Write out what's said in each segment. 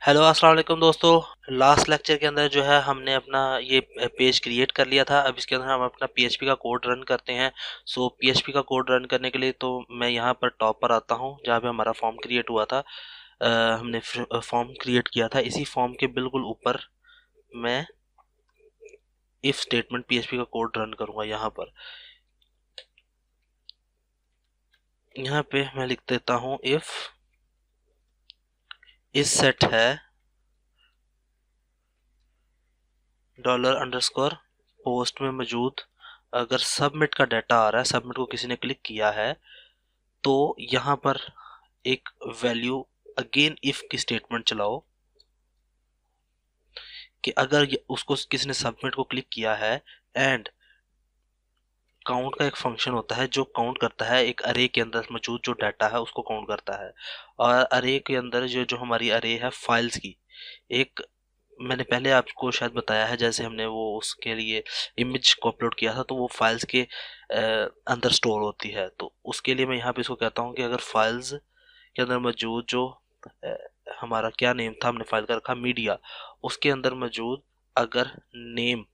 Hello अस्सलाम वालेकुम दोस्तों। लास्ट लेक्चर के अंदर जो है हमने अपना ये पेज क्रिएट कर लिया था। अब इसके अंदर हम अपना पीएचपी का कोड रन करते हैं। सो पीएचपी का कोड रन करने के लिए तो मैं यहाँ पर टॉप पर आता हूँ जहाँ पे हमारा फॉर्म क्रिएट हुआ था। हमने फॉर्म क्रिएट किया था। इसी फॉर्म के बिल्कुल ऊपर मैं इफ स्टेटमेंट पीएचपी का कोड रन करूँगा। यहाँ पे मैं लिख देता हूँ इफ इस सेट है $_ पोस्ट में मौजूद अगर सबमिट का डाटा आ रहा है, सबमिट को किसी ने क्लिक किया है, तो यहाँ पर एक वैल्यू अगेन इफ की स्टेटमेंट चलाओ कि अगर उसको किसी ने सबमिट को क्लिक किया है एंड काउंट का एक फंक्शन होता है जो काउंट करता है एक अरे के अंदर मौजूद जो डाटा है उसको काउंट करता है। और अरे के अंदर जो जो हमारी अरे है फाइल्स की, एक मैंने पहले आपको शायद बताया है, जैसे हमने वो उसके लिए इमेज को अपलोड किया था तो वो फाइल्स के अंदर स्टोर होती है। तो उसके लिए मैं यहाँ पे इसको कहता हूँ कि अगर फाइल्स के अंदर मौजूद जो अ, हमारा क्या नेम था, हमने फाइल का रखा मीडिया, उसके अंदर मौजूद अगर नेम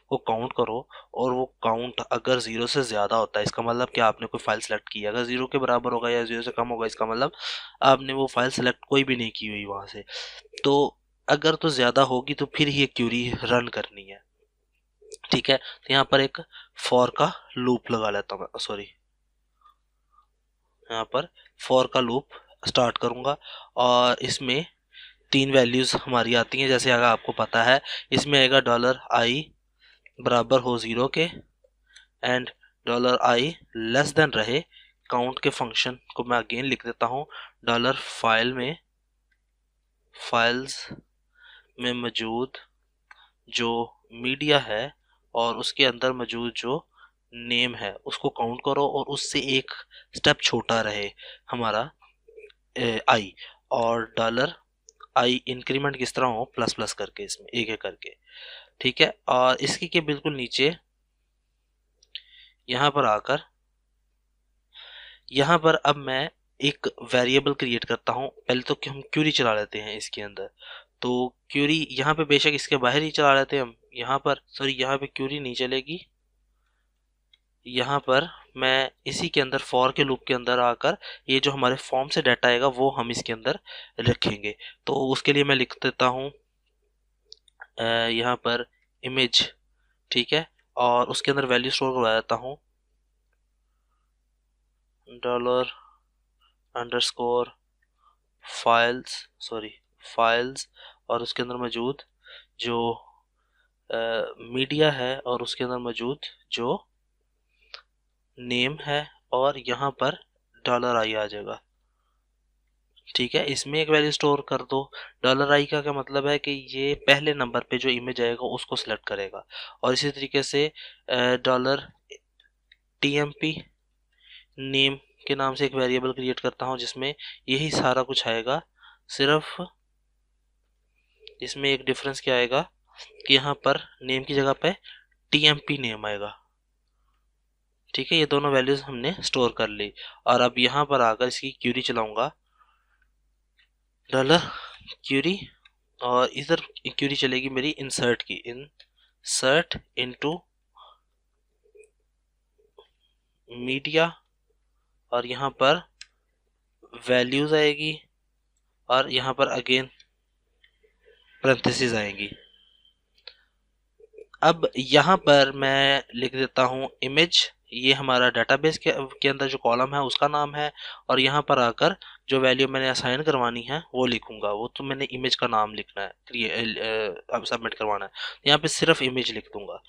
को काउंट करो और वो काउंट अगर 0 से ज़्यादा होता है, इसका मतलब कि आपने कोई फाइल सेलेक्ट की है। अगर 0 के बराबर होगा या 0 से कम होगा, इसका मतलब आपने वो फाइल सेलेक्ट कोई भी नहीं की हुई वहाँ से। तो अगर तो ज़्यादा होगी तो फिर ही क्यूरी रन करनी है। ठीक है, तो यहाँ पर एक फॉर का लूप लगा लेता हूँ मैं, सॉरी, यहाँ पर फॉर का लूप स्टार्ट करूँगा और इसमें 3 वैल्यूज़ हमारी आती हैं। जैसे अगर आपको पता है इसमें आएगा $i बराबर हो 0 के एंड $i लेस देन रहे काउंट के फंक्शन को मैं अगेन लिख देता हूँ फाइल्स में मौजूद जो मीडिया है और उसके अंदर मौजूद जो नेम है उसको काउंट करो और उससे एक स्टेप छोटा रहे हमारा आई। और $i इंक्रीमेंट किस तरह हो, प्लस प्लस करके, इसमें एक एक करके। ठीक है, और इसकी के बिल्कुल नीचे यहाँ पर आकर यहाँ पर अब मैं एक वेरिएबल क्रिएट करता हूँ। पहले तो कि हम क्यूरी चला लेते हैं इसके अंदर, तो क्यूरी यहाँ पे बेशक इसके बाहर ही चला लेते हैं हम। यहाँ पर सॉरी, यहाँ पे क्यूरी नहीं चलेगी। यहाँ पर मैं इसी के अंदर फॉर के लूप के अंदर आकर ये जो हमारे फॉर्म से डाटा आएगा वो हम इसके अंदर रखेंगे। तो उसके लिए मैं लिख देता हूँ यहाँ पर इमेज। ठीक है, और उसके अंदर वैल्यू स्टोर करवा देता हूँ $_ फाइल्स और उसके अंदर मौजूद जो मीडिया है और उसके अंदर मौजूद जो नेम है और यहाँ पर $i आ जाएगा। ठीक है, इसमें एक वैल्यू स्टोर कर दो। $i का क्या मतलब है कि ये पहले नंबर पे जो इमेज आएगा उसको सिलेक्ट करेगा। और इसी तरीके से $tmp नेम के नाम से एक वेरिएबल क्रिएट करता हूँ जिसमें यही सारा कुछ आएगा। सिर्फ इसमें एक डिफरेंस क्या आएगा कि यहाँ पर नेम की जगह पे tmp नेम आएगा। ठीक है, ये दोनों वैल्यूज हमने स्टोर कर ली और अब यहाँ पर आकर इसकी क्यूरी चलाऊंगा $क्यूरी, और इधर क्यूरी चलेगी मेरी इंसर्ट की, इंसर्ट इनटू मीडिया, और यहाँ पर वैल्यूज आएगी और यहाँ पर अगेन पैरेंथेसिस आएंगी। अब यहाँ पर मैं लिख देता हूँ इमेज, ये हमारा डाटाबेस के अंदर जो कॉलम है उसका नाम है। और यहाँ पर आकर जो वैल्यू मैंने असाइन करवानी है वो लिखूंगा। वो तो मैंने इमेज का नाम लिखना है, अब सबमिट करवाना है, यहाँ पे सिर्फ इमेज लिख दूंगा।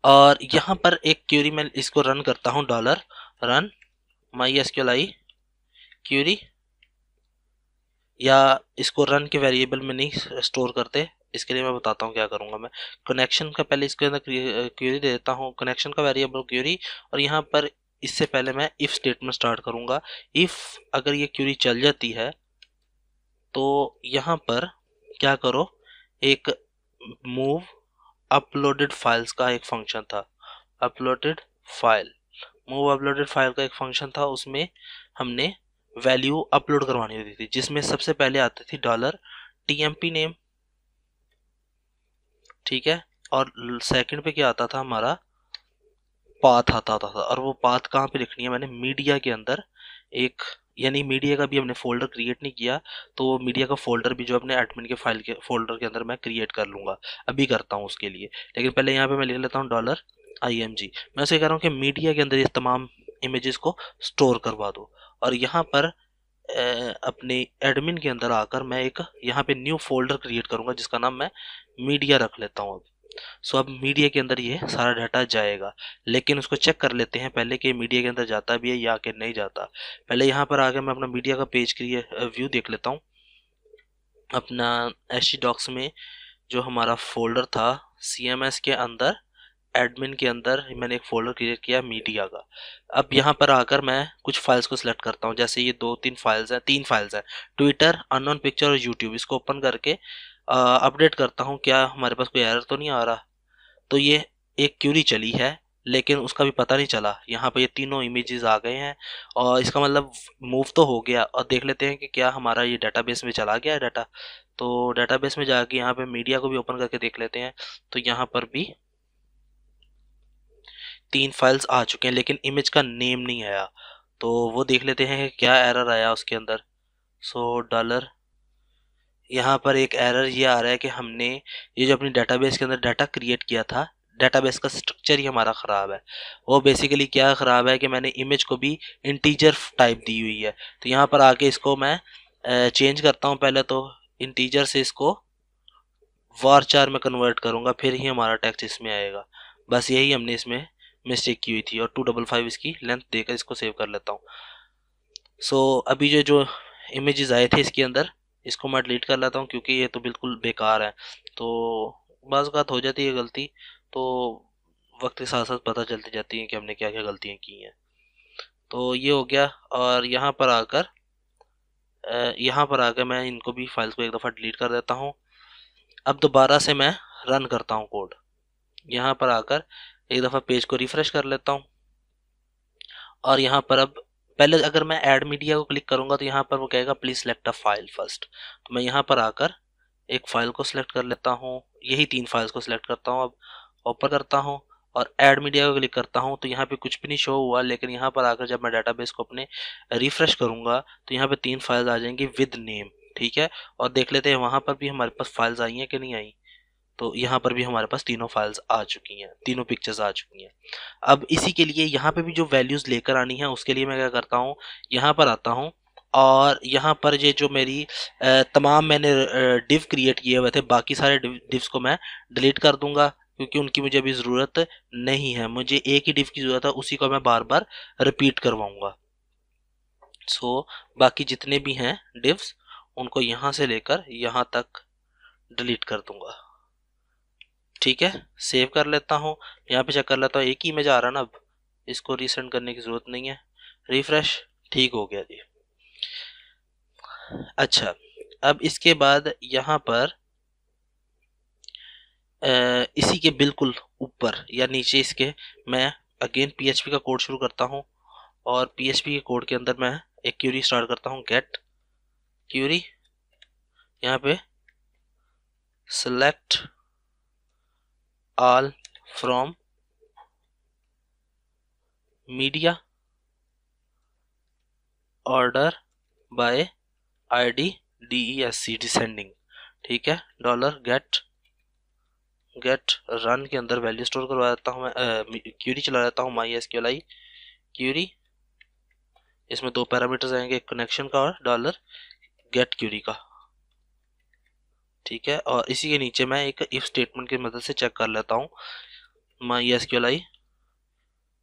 और यहाँ पर एक क्यूरी मैं इसको रन करता हूँ, $run mysqli क्यूरी, या इसको रन के वेरिएबल में नहीं स्टोर करते। इसके लिए मैं बताता हूँ क्या करूँगा। मैं कनेक्शन का पहले इसके अंदर क्यूरी दे देता हूँ, कनेक्शन का वेरिएबल क्यूरी, और यहाँ पर इससे पहले मैं इफ स्टेटमेंट स्टार्ट करूँगा। इफ अगर ये क्यूरी चल जाती है तो यहाँ पर क्या करो, एक मूव अपलोडेड फाइल्स का एक फंक्शन था, uploaded file, move uploaded file का एक फंक्शन था। उसमें हमने वैल्यू अपलोड करवानी होती थी, जिसमें सबसे पहले आती थी डॉलर टीएमपी नेम, ठीक है, और सेकंड पे क्या आता था हमारा, पाथ आता था। और वो पाथ कहाँ पे लिखनी है, मैंने मीडिया के अंदर एक, यानी मीडिया का भी हमने फोल्डर क्रिएट नहीं किया, तो वो मीडिया का फोल्डर भी जो अपने एडमिन के फाइल के फोल्डर के अंदर मैं क्रिएट कर लूँगा, अभी करता हूँ उसके लिए। लेकिन पहले यहाँ पे मैं लिख लेता हूँ डॉलर IMG। मैं उसे कह रहा हूँ कि मीडिया के अंदर ये तमाम इमेजेस को स्टोर करवा दो। और यहाँ पर अपने एडमिन के अंदर आकर मैं एक यहाँ पे न्यू फोल्डर क्रिएट करूँगा जिसका नाम मैं मीडिया रख लेता हूँ अब। सो अब मीडिया के अंदर ये सारा डाटा जाएगा, लेकिन उसको चेक कर लेते हैं पहले कि मीडिया के अंदर जाता भी है या कि नहीं जाता। पहले यहाँ पर आके मैं अपना मीडिया का पेज क्रिएट व्यू देख लेता हूँ। अपना HT डॉक्स में जो हमारा फोल्डर था CMS के अंदर, एडमिन के अंदर मैंने एक फोल्डर क्रिएट किया मीडिया का। अब यहाँ पर आकर मैं कुछ फाइल्स को सिलेक्ट करता हूँ, जैसे ये तीन फाइल्स हैं, ट्विटर, अननोन पिक्चर और यूट्यूब। इसको ओपन करके अपडेट करता हूँ क्या हमारे पास कोई एरर तो नहीं आ रहा। तो ये एक क्यूरी चली है, लेकिन उसका भी पता नहीं चला। यहाँ पे ये तीनों इमेजेस आ गए हैं और इसका मतलब मूव तो हो गया। और देख लेते हैं कि क्या हमारा ये डाटाबेस में चला गया है डाटा। तो डाटाबेस में जाके यहाँ पे मीडिया को भी ओपन करके देख लेते हैं। तो यहाँ पर भी 3 फाइल्स आ चुके हैं, लेकिन इमेज का नेम नहीं आया। तो वो देख लेते हैं कि क्या एरर आया उसके अंदर। सो डॉलर, यहाँ पर एक एरर ये आ रहा है कि हमने ये जो अपनी डेटाबेस के अंदर डाटा क्रिएट किया था, डेटाबेस का स्ट्रक्चर ही हमारा ख़राब है। वो बेसिकली क्या ख़राब है कि मैंने इमेज को भी इंटीजर टाइप दी हुई है। तो यहाँ पर आके इसको मैं चेंज करता हूँ। पहले तो इंटीजर से इसको var4 में कन्वर्ट करूँगा, फिर ही हमारा टेक्स्ट इसमें आएगा। बस यही हमने इसमें मिस्टेक की हुई थी। और 255 इसकी लेंथ देकर इसको सेव कर लेता हूँ। सो अभी जो जो इमेजेस आए थे इसके अंदर, इसको मैं डिलीट कर लेता हूँ क्योंकि ये तो बिल्कुल बेकार है। तो बाज़ बात हो जाती है गलती, तो वक्त के साथ साथ पता चलती जाती है कि हमने क्या क्या गलतियाँ की हैं। तो ये हो गया। और यहाँ पर आकर मैं इनको भी फाइल्स को एक दफ़ा डिलीट कर देता हूँ। अब दोबारा से मैं रन करता हूँ कोड। यहाँ पर आकर एक दफ़ा पेज को रिफ़्रेश कर लेता हूँ। और यहाँ पर अब पहले अगर मैं ऐड मीडिया को क्लिक करूँगा तो यहाँ पर वो कहेगा please select a file first. तो मैं यहाँ पर आकर एक फ़ाइल को सिलेक्ट कर लेता हूँ, यही 3 फाइल्स को सिलेक्ट करता हूँ। अब ओपन करता हूँ और ऐड मीडिया को क्लिक करता हूँ तो यहाँ पे कुछ भी नहीं शो हुआ। लेकिन यहाँ पर आकर जब मैं डाटाबेस को अपने रिफ़्रेश करूँगा तो यहाँ पे 3 फाइल्स आ जाएंगी विद नेम, ठीक है। और देख लेते हैं वहाँ पर भी हमारे पास फाइल्स आई हैं कि नहीं आई। तो यहाँ पर भी हमारे पास तीनों फाइल्स आ चुकी हैं, तीनों पिक्चर्स आ चुकी हैं। अब इसी के लिए यहाँ पे भी जो वैल्यूज़ लेकर आनी है उसके लिए मैं क्या करता हूँ, यहाँ पर आता हूँ और यहाँ पर ये जो मेरी तमाम मैंने डिव क्रिएट किए हुए थे, बाकी सारे डिव्स को मैं डिलीट कर दूंगा क्योंकि उनकी मुझे अभी ज़रूरत नहीं है। मुझे एक ही डिव की ज़रूरत है, उसी को मैं बार बार रिपीट करवाऊंगा। सो बाकी जितने भी हैं डिव्स उनको यहाँ से लेकर यहाँ तक डिलीट कर दूंगा, ठीक है। सेव कर लेता हूँ, यहाँ पे चेक कर लेता हूँ एक ही इमेज आ रहा ना। अब इसको रीसेंड करने की ज़रूरत नहीं है। रिफ्रेश, ठीक हो गया जी। अच्छा, अब इसके बाद यहाँ पर इसी के बिल्कुल ऊपर या नीचे इसके मैं अगेन PHP का कोड शुरू करता हूँ। और PHP के कोड के अंदर मैं एक क्यूरी स्टार्ट करता हूँ, गेट क्यूरी। यहाँ पे select all from media order by ID DESC descending, ठीक है। डॉलर गेट रन के अंदर वैल्यू स्टोर करवा देता हूँ मैं, क्यूरी चला देता हूँ MySQLi क्यूरी। इसमें 2 पैरामीटर्स आएंगे, एक कनेक्शन का और डॉलर गेट क्यूरी का, ठीक है। और इसी के नीचे मैं एक इफ स्टेटमेंट की मदद से चेक कर लेता हूँ MySQLi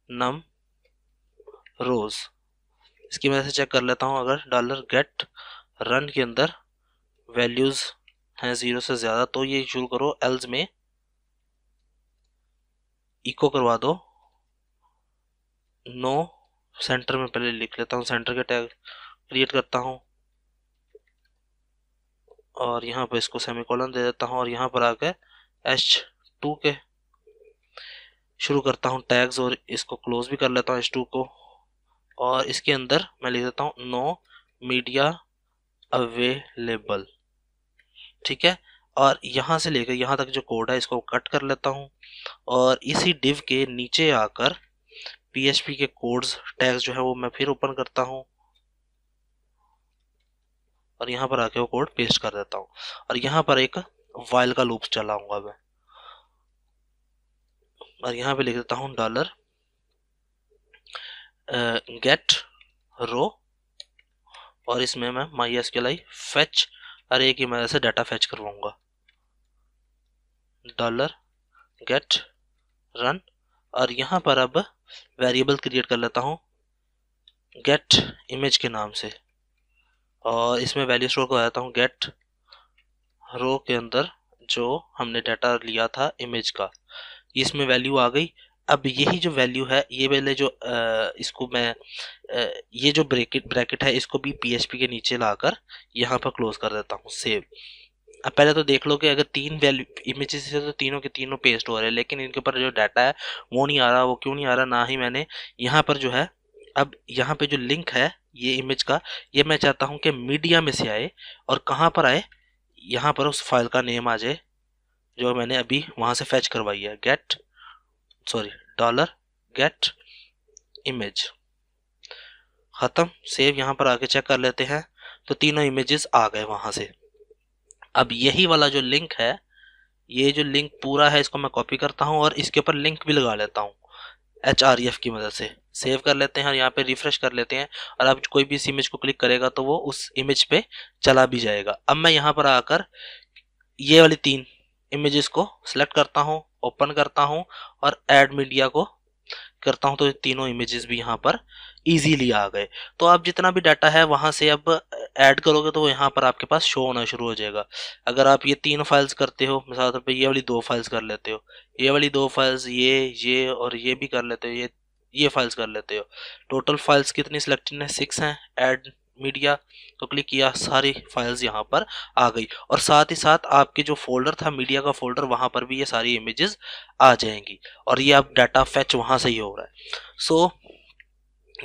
num रोज, इसकी मदद से चेक कर लेता हूँ अगर डॉलर गेट रन के अंदर वैल्यूज हैं 0 से ज़्यादा तो ये शुरू करो, एल्स में इको करवा दो नो। सेंटर में पहले लिख लेता हूँ, सेंटर के टैग क्रिएट करता हूँ और यहाँ पर इसको सेमीकोलन दे देता हूँ। और यहाँ पर आकर H2 के शुरू करता हूँ टैग्स और इसको क्लोज भी कर लेता हूँ H2 को। और इसके अंदर मैं लिख देता हूँ नो मीडिया अवेलेबल, ठीक है। और यहाँ से लेकर यहाँ तक जो कोड है इसको कट कर लेता हूँ और इसी div के नीचे आकर PHP के कोड्स टैग्स जो है वो मैं फिर ओपन करता हूँ और यहाँ पर आके वो कोड पेस्ट कर देता हूँ और यहाँ पर एक वाइल का लूप चलाऊंगा मैं और यहाँ पे लिख देता हूँ डॉलर गेट रो और इसमें मैं MySQL फेच अरे की मदद से डाटा फेच करवाऊंगा डॉलर गेट रन और यहाँ पर अब वेरिएबल क्रिएट कर लेता हूँ गेट इमेज के नाम से और इसमें वैल्यू स्टोर कर देता हूँ गेट रो के अंदर जो हमने डाटा लिया था इमेज का, इसमें वैल्यू आ गई। अब यही जो वैल्यू है ये पहले जो इसको मैं ये जो ब्रैकेट है इसको भी PHP के नीचे लाकर यहाँ पर क्लोज कर देता हूँ सेव। अब पहले तो देख लो कि अगर तीन वैल्यू इमेजेस से तो तीनों के तीनों पेस्ट हो रहे हैं लेकिन इनके ऊपर जो डाटा है वो नहीं आ रहा। वो क्यों नहीं आ रहा, ना ही मैंने यहाँ पर जो है अब यहाँ पे जो लिंक है ये इमेज का ये मैं चाहता हूँ कि मीडिया में से आए और कहाँ पर आए, यहाँ पर उस फाइल का नेम आ जाए जो मैंने अभी वहां से फेच करवाई है get sorry dollar get image. खत्म, सेव। यहाँ पर आके चेक कर लेते हैं तो तीनों इमेजेस आ गए वहां से। अब यही वाला जो लिंक है ये जो लिंक पूरा है इसको मैं कॉपी करता हूँ और इसके ऊपर लिंक भी लगा लेता हूँ href की मदद से। सेव कर लेते हैं और यहाँ पे रिफ्रेश कर लेते हैं और अब कोई भी इस इमेज को क्लिक करेगा तो वो उस इमेज पे चला भी जाएगा। अब मैं यहाँ पर आकर ये वाली तीन इमेजेस को सिलेक्ट करता हूँ, ओपन करता हूँ और ऐड मीडिया को करता हूँ तो तीनों इमेजेस भी यहाँ पर इजीली आ गए। तो आप जितना भी डाटा है वहां से अब ऐड करोगे तो यहाँ पर आपके पास शो होना शुरू हो जाएगा। अगर आप ये तीन फाइल्स करते हो, मिसाल तौर पे ये वाली दो फाइल्स कर लेते हो, ये वाली दो फाइल्स ये और ये भी कर लेते हो, ये फाइल्स कर लेते हो, टोटल फाइल्स कितनी सिलेक्टेड है 6 हैं। ऐड मीडिया तो क्लिक किया, सारी फाइल्स यहाँ पर आ गई और साथ ही साथ आपके जो फोल्डर था मीडिया का फोल्डर वहां पर भी ये सारी इमेजेस आ जाएंगी और ये अब डाटा फेच वहां से ही हो रहा है। सो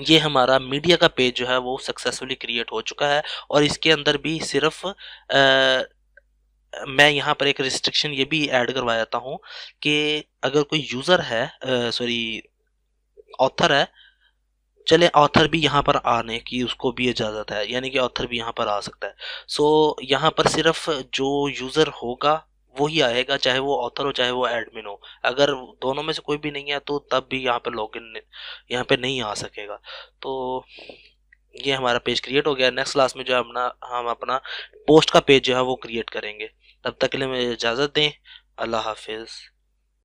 ये हमारा मीडिया का पेज जो है वो सक्सेसफुली क्रिएट हो चुका है और इसके अंदर भी सिर्फ मैं यहाँ पर एक रिस्ट्रिक्शन ये भी ऐड करवा देता हूँ कि अगर कोई यूज़र है सॉरी ऑथर है, चले ऑथर भी यहाँ पर आने की उसको भी इजाज़त है, यानी कि ऑथर भी यहाँ पर आ सकता है। सो यहाँ पर सिर्फ जो यूज़र होगा वो ही आएगा, चाहे वो ऑथर हो चाहे वो एडमिन हो। अगर दोनों में से कोई भी नहीं है तो तब भी यहाँ पे लॉगिन यहाँ पे नहीं आ सकेगा। तो ये हमारा पेज क्रिएट हो गया। नेक्स्ट क्लास में जो है हम अपना पोस्ट का पेज जो है वो क्रिएट करेंगे। तब तक के लिए मुझे इजाज़त दें। अल्लाह हाफिज़।